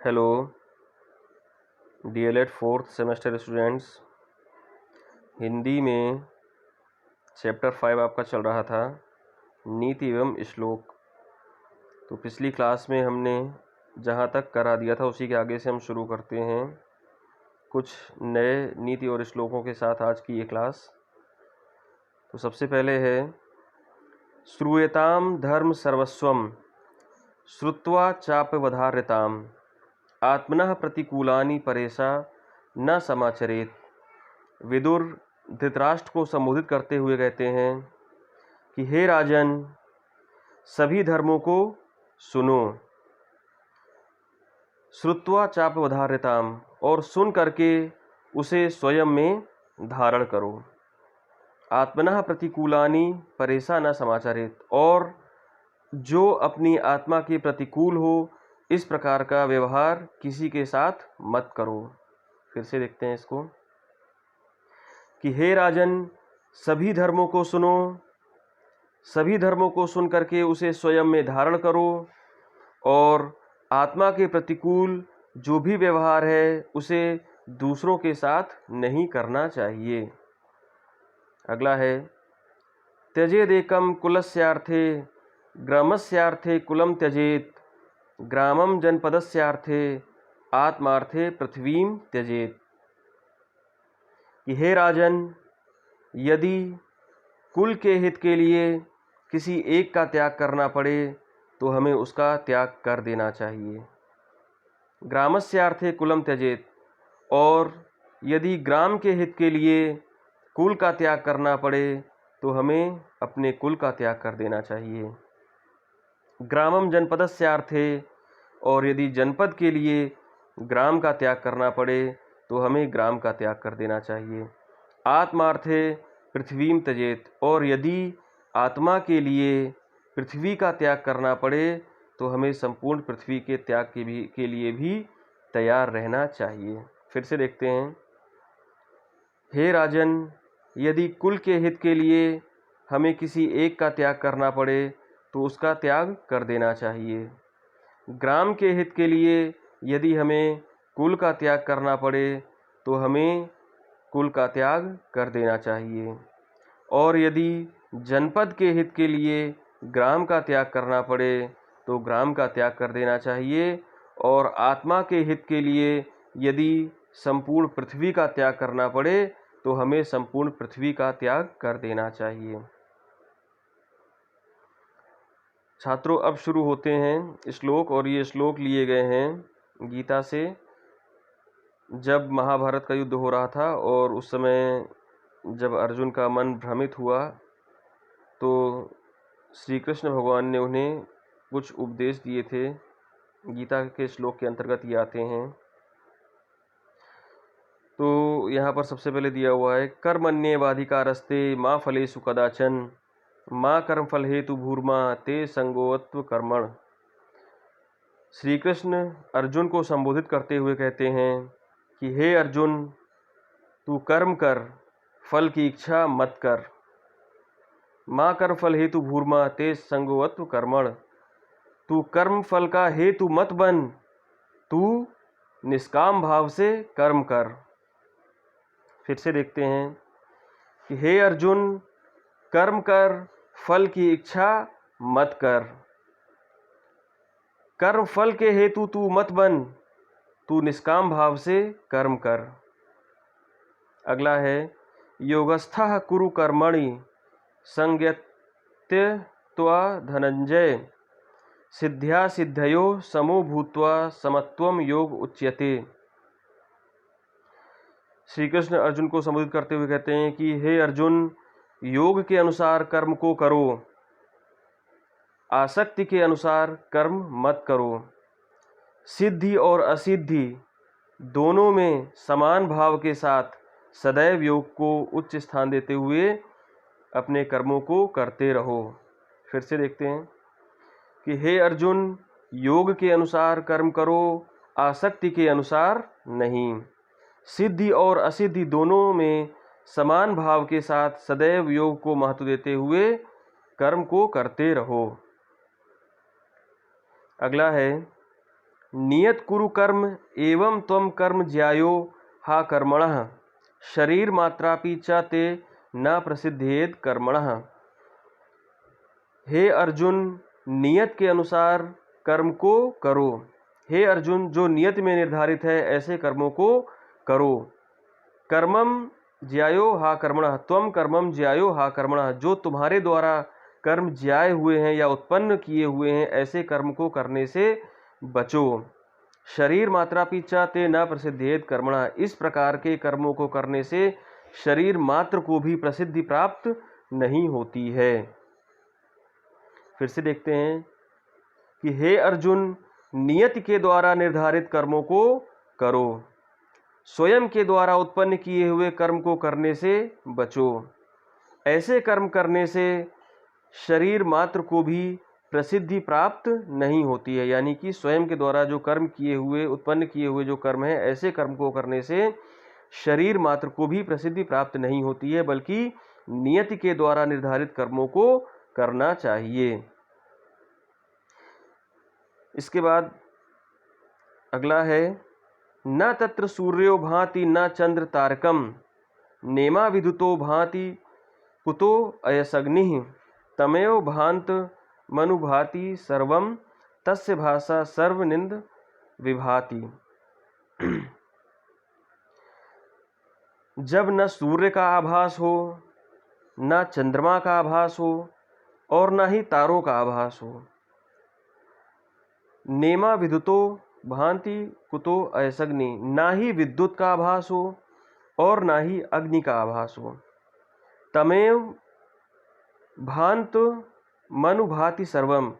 Hello DElEd fourth semester students. Hindi में chapter 5 आपका चल रहा था नीति एवं श्लोक। तो पिछली क्लास में हमने जहाँ तक करा दिया था उसी के आगे से हम शुरू करते हैं कुछ नए नीति और श्लोकों के साथ आज की ये क्लास। तो सबसे पहले है श्रूयताम धर्म सर्वस्वम श्रुत्वा चाप्यवधार्यताम आत्मनः प्रतिकूलानि परेशा न समाचरेत। विदुर धृतराष्ट्र को संबोधित करते हुए कहते हैं कि हे राजन, सभी धर्मों को सुनो, श्रुत्वा चाप्यवधार्यताम, और सुन करके उसे स्वयं में धारण करो। आत्मनः प्रतिकूलानि परेशा न समाचरेत, और जो अपनी आत्मा के प्रतिकूल हो इस प्रकार का व्यवहार किसी के साथ मत करो। फिर से देखते हैं इसको कि हे राजन, सभी धर्मों को सुनो, सभी धर्मों को सुन करके उसे स्वयं में धारण करो, और आत्मा के प्रतिकूल जो भी व्यवहार है उसे दूसरों के साथ नहीं करना चाहिए। अगला है त्यजेदेकं कुलस्यार्थे ग्रामस्यार्थे कुलं त्यजेत ग्रामं जनपदस्यार्थे आत्मार्थे पृथ्वीं त्यजेत। कि हे राजन, यदि कुल के हित के लिए किसी एक का त्याग करना पड़े तो हमें उसका त्याग कर देना चाहिए। ग्रामस्यार्थे कुलम त्यजेत, और यदि ग्राम के हित के लिए कुल का त्याग करना पड़े तो हमें अपने कुल का त्याग कर देना चाहिए। ग्रामम जनपदस्यार्थे, और यदि जनपद के लिए ग्राम का त्याग करना पड़े तो हमें ग्राम का त्याग कर देना चाहिए। आत्मार्थे पृथ्वीम त्यजेत, और यदि आत्मा के लिए पृथ्वी का त्याग करना पड़े तो हमें संपूर्ण पृथ्वी के त्याग के लिए भी तैयार रहना चाहिए। फिर से देखते हैं, हे राजन, यदि कुल के हित के लिए हमें किसी एक का त्याग करना पड़े तो उसका त्याग कर देना चाहिए। ग्राम के हित के लिए यदि हमें कुल का त्याग करना पड़े तो हमें कुल का त्याग कर देना चाहिए। और यदि जनपद के हित के लिए ग्राम का त्याग करना पड़े तो ग्राम का त्याग कर देना चाहिए। और आत्मा के हित के लिए यदि संपूर्ण पृथ्वी का त्याग करना पड़े तो हमें संपूर्ण पृथ्वी का त्याग कर देना चाहिए। छात्रों, अब शुरू होते हैं श्लोक, और ये श्लोक लिए गए हैं गीता से। जब महाभारत का युद्ध हो रहा था और उस समय जब अर्जुन का मन भ्रमित हुआ तो श्री कृष्ण भगवान ने उन्हें कुछ उपदेश दिए थे। गीता के श्लोक के अंतर्गत ये आते हैं। तो यहाँ पर सबसे पहले दिया हुआ है कर्मण्येवाधिकारस्ते मा फलेषु कदाचन माँ कर्म फल हेतु भूर्मा ते संगोत्व कर्मण। श्री कृष्ण अर्जुन को संबोधित करते हुए कहते हैं कि हे अर्जुन, तू कर्म कर, फल की इच्छा मत कर। माँ कर्म फल हेतु भूर्मा ते संगोत्व कर्मण, तू कर्म फल का हेतु मत बन, तू निष्काम भाव से कर्म कर। फिर से देखते हैं कि हे अर्जुन, कर्म कर, फल की इच्छा मत कर। कर्म फल के हेतु तू मत बन, तू निष्काम भाव से कर्म कर। अगला है योगस्थः कुरु कर्मणि संयत्त्वा धनंजय सिद्ध्या सिद्धयो समो भूत्वा समत्वम योग उच्यते। श्री कृष्ण अर्जुन को संबोधित करते हुए कहते हैं कि हे अर्जुन, योग के अनुसार कर्म को करो, आसक्ति के अनुसार कर्म मत करो। सिद्धि और असिद्धि दोनों में समान भाव के साथ सदैव योग को उच्च स्थान देते हुए अपने कर्मों को करते रहो। फिर से देखते हैं कि हे अर्जुन, योग के अनुसार कर्म करो, आसक्ति के अनुसार नहीं। सिद्धि और असिद्धि दोनों में समान भाव के साथ सदैव योग को महत्व देते हुए कर्म को करते रहो। अगला है नियत कुरु कर्म एवं त्वं कर्म ज्यायो हा कर्मणः शरीर मात्रापि च ते न प्रसिद्धेद कर्मणः। हे अर्जुन, नियत के अनुसार कर्म को करो। हे अर्जुन, जो नियत में निर्धारित है ऐसे कर्मों को करो। कर्मम ज्यायो हा कर्मणः त्वम कर्मम ज्यायो हा कर्मणः, जो तुम्हारे द्वारा कर्म ज्याए हुए हैं या उत्पन्न किए हुए हैं ऐसे कर्म को करने से बचो। शरीर मात्रापि च ते न प्रसिद्धेत कर्मणः, इस प्रकार के कर्मों को करने से शरीर मात्र को भी प्रसिद्धि प्राप्त नहीं होती है। फिर से देखते हैं कि हे अर्जुन, नियति के द्वारा निर्धारित कर्मों को करो, स्वयं के द्वारा उत्पन्न किए हुए कर्म को करने से बचो। ऐसे कर्म करने से शरीर मात्र को भी प्रसिद्धि प्राप्त नहीं होती है, यानी कि स्वयं के द्वारा जो कर्म किए हुए उत्पन्न किए हुए जो कर्म है ऐसे कर्म को करने से शरीर मात्र को भी प्रसिद्धि प्राप्त नहीं होती है, बल्कि नियति के द्वारा निर्धारित कर्मों को करना चाहिए। इसके बाद अगला है न तत्र सूर्यो भाति न चंद्र तारकम नेमा विदुतो भाति कुतो अयसग्निः तमेव भांत मनुभाति सर्वम तस्य भाषा सर्वनिंद विभाति। जब न सूर्य का आभास हो, न चंद्रमा का आभास हो और न ही तारों का आभास हो, नेमा विद्युतो भांति कुतो अयसग्नि, ना ही विद्युत का आभास हो और ना ही अग्नि का आभास हो, तमेव भांत मनुभाति सर्वम,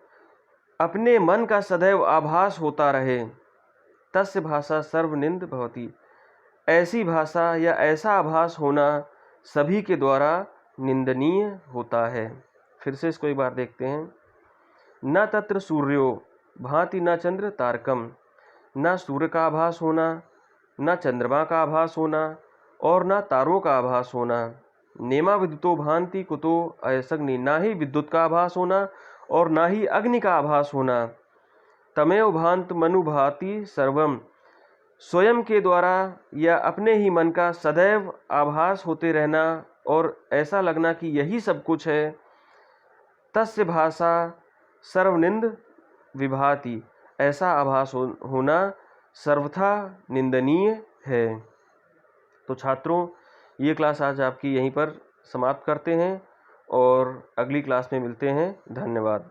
अपने मन का सदैव आभास होता रहे, तस्य भाषा सर्वनिंद भवति, ऐसी भाषा या ऐसा आभास होना सभी के द्वारा निंदनीय होता है। फिर से इसको एक बार देखते हैं। न तत्र सूर्यो भांति न चंद्र तारकम, न सूर्य का आभास होना, न चंद्रमा का आभास होना और न तारों का आभास होना। नेमा विद्युतो भांति कुतो अयसग्नि, ना ही विद्युत का आभास होना और ना ही अग्नि का आभास होना। तमेव भांत मनु भाति सर्वम, स्वयं के द्वारा या अपने ही मन का सदैव आभास होते रहना और ऐसा लगना कि यही सब कुछ है। तस्य भाषा सर्वनिंद विभाति, ऐसा आभास होना सर्वथा निंदनीय है। तो छात्रों, ये क्लास आज आपकी यहीं पर समाप्त करते हैं और अगली क्लास में मिलते हैं। धन्यवाद।